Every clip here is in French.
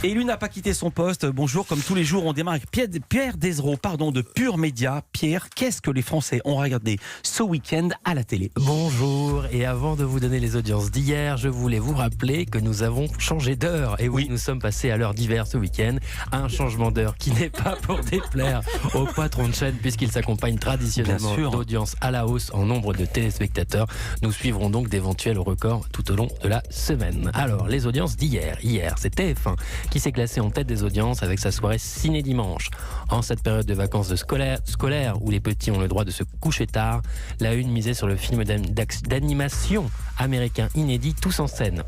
Et lui n'a pas quitté son poste. Bonjour, comme tous les jours, on démarre avec Pierre Desreaux, de Pure Média. Pierre, qu'est-ce que les Français ont regardé ce week-end à la télé? Bonjour, et avant de vous donner les audiences d'hier, je voulais vous rappeler que nous avons changé d'heure. Et oui, nous sommes passés à l'heure d'hiver ce week-end. Un changement d'heure qui n'est pas pour déplaire au patron de chaîne, puisqu'il s'accompagne traditionnellement d'audiences à la hausse en nombre de téléspectateurs. Nous suivrons donc d'éventuels records tout au long de la semaine. Alors, les audiences d'hier. Hier, c'est TF1 qui s'est classé en tête des audiences avec sa soirée ciné-dimanche. En cette période de vacances scolaires où les petits ont le droit de se coucher tard, la une misait sur le film d'animation américain inédit Tous en scène.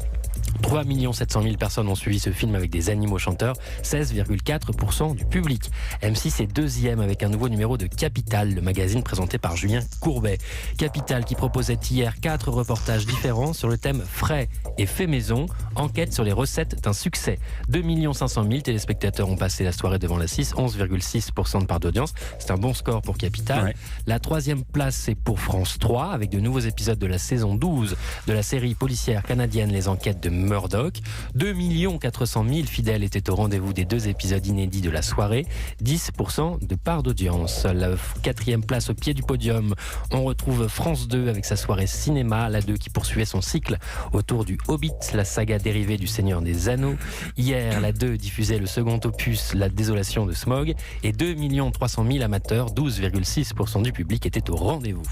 3 700 000 personnes ont suivi ce film avec des animaux chanteurs, 16,4% du public. M6 est deuxième avec un nouveau numéro de Capital, le magazine présenté par Julien Courbet. Capital qui proposait hier 4 reportages différents sur le thème frais et fait maison, enquête sur les recettes d'un succès. 2 500 000 téléspectateurs ont passé la soirée devant la 6, 11,6% de part d'audience. C'est un bon score pour Capital. Ouais. La troisième place, c'est pour France 3 avec de nouveaux épisodes de la saison 12 de la série policière canadienne Les Enquêtes de Murdoch. 2 400 000 fidèles étaient au rendez-vous des 2 épisodes inédits de la soirée, 10% de part d'audience. La quatrième place au pied du podium, on retrouve France 2 avec sa soirée cinéma, la 2 qui poursuivait son cycle autour du Hobbit, la saga dérivée du Seigneur des Anneaux. Hier, la 2 diffusait le second opus, La Désolation de Smaug, et 2 300 000 amateurs, 12,6% du public étaient au rendez-vous.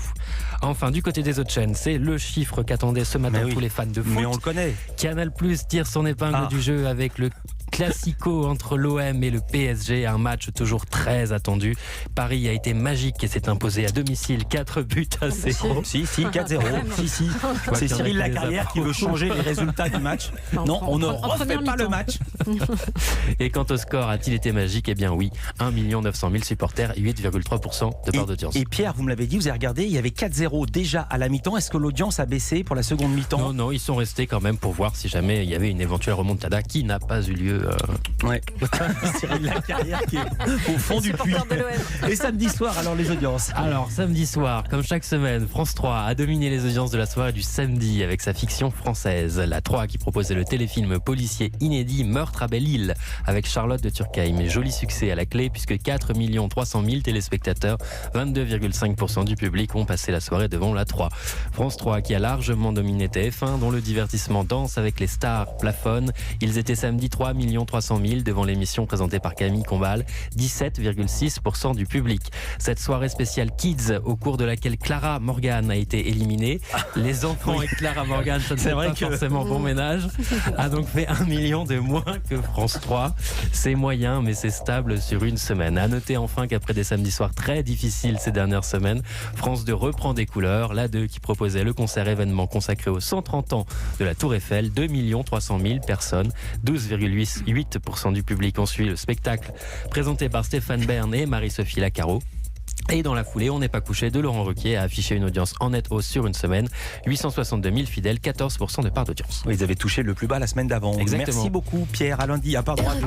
Enfin, du côté des autres chaînes, c'est le chiffre qu'attendaient ce matin tous les fans de foot. Mais on le connaît. Canal+ tire son épingle du jeu avec le classico entre l'OM et le PSG, un match toujours très attendu. Paris a été magique et s'est imposé à domicile 4-0. Si, 4-0. Si. C'est Cyril Lacarrière qui veut changer les résultats du match. Non, on ne refait pas le match. Et quant au score, a-t-il été magique? Eh bien oui, 1 900 000 supporters, 8,3% de part d'audience. Et Pierre, vous me l'avez dit, vous avez regardé, il y avait 4-0 déjà à la mi-temps. Est-ce que l'audience a baissé pour la seconde mi-temps? Non, ils sont restés quand même pour voir si jamais il y avait une éventuelle remontada qui n'a pas eu lieu. Ouais. Cyril Lacarrière qui est au fond du puits. Et samedi soir, alors les audiences. Alors samedi soir, comme chaque semaine, France 3 a dominé les audiences de la soirée du samedi avec sa fiction française. La 3 qui proposait le téléfilm policier inédit Meurtre à Belle-Île avec Charlotte de Turckheim. Joli succès à la clé puisque 4 300 000 téléspectateurs, 22,5% du public ont passé la soirée devant la 3. France 3 qui a largement dominé TF1 dont le divertissement Danse avec les stars plafonne. Ils étaient samedi 3 300 000 devant l'émission présentée par Camille Combal, 17,6% du public. Cette soirée spéciale Kids, au cours de laquelle Clara Morgan a été éliminée, les enfants et Clara Morgan, ça ne fait pas forcément bon ménage, a donc fait 1 million de moins que France 3. C'est moyen, mais c'est stable sur une semaine. À noter enfin qu'après des samedis soirs très difficiles ces dernières semaines, France 2 reprend des couleurs. La 2 qui proposait le concert événement consacré aux 130 ans de la Tour Eiffel, 2 300 000 personnes, 12,8% du public ont suivi le spectacle présenté par Stéphane Bern et Marie-Sophie Lacaro. Et dans la foulée, On n'est pas couché de Laurent Ruquier a affiché une audience en nette hausse sur une semaine. 862 000 fidèles, 14% de part d'audience. Ils avaient touché le plus bas la semaine d'avant. Exactement. Merci beaucoup Pierre, à lundi. À part droite,